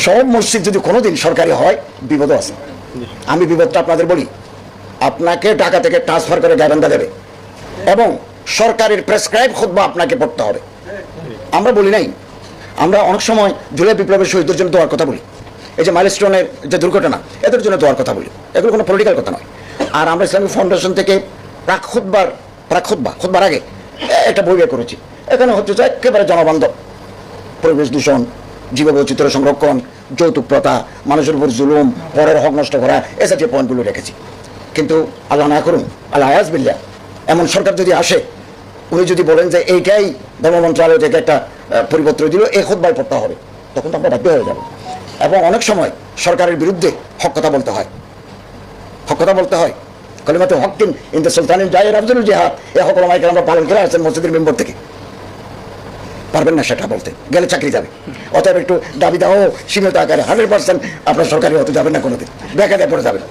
সব মসজিদ যদি কোনোদিন সরকারি হয় বিপদও আছে। আমি বিপদটা আপনাদের বলি, আপনাকে ঢাকা থেকে ট্রান্সফার করে গাইবান্ধা দেবে এবং সরকারের প্রেসক্রাইব খুতবা আপনাকে পড়তে হবে। আমরা বলি নাই, আমরা অনেক সময় জুলাই বিপ্লবের শহীদদের জন্য দোয়ার কথা বলি, এই যে মাইলস্টোনের যে দুর্ঘটনা এদের জন্য দোয়ার কথা বলি, এগুলো কোনো পলিটিক্যাল কথা নয়। আর আমরা ইসলামিক ফাউন্ডেশন থেকে খুতবার আগে একটা বই বের করেছি, এখানে হচ্ছে যে একেবারে জনবান্ধব পরিবেশ দূষণ, জীববৈচিত্র্য সংরক্ষণ, যৌতুক প্রথা, মানুষের উপর জুলুম, পরের হক নষ্ট করা, এ জাতীয় পয়েন্টগুলো রেখেছি। কিন্তু আল্লাহ না করুন, আল্লাহ আয়াজ বিল্লাহ, এমন সরকার যদি আসে, উনি যদি বলেন যে এইটাই ধর্ম মন্ত্রণালয় থেকে একটা পরিবর্তন দিল, এই খুতবায় পড়তে হবে, তখন তো আমরা বাধ্য হয়ে যাব। এবং অনেক সময় সরকারের বিরুদ্ধে হক কথা বলতে হয়, কলিমাতে হকিন ইনদা সুলতানিন জায়ের আফজলুল জিহাদ, এই হক ওলামায়ে কেরাম আমরা পালন করে আসছেন মসজিদের মেম্বার থেকে। পারবেন না সেটা বলতে গেলে চাকরি যাবে। অতএব একটু দাবি দাও সীমিত আকারে, 100% আপনার সরকারি হতে যাবেন না কোনোদিন, বেকায়দায় পড়ে যাবেন।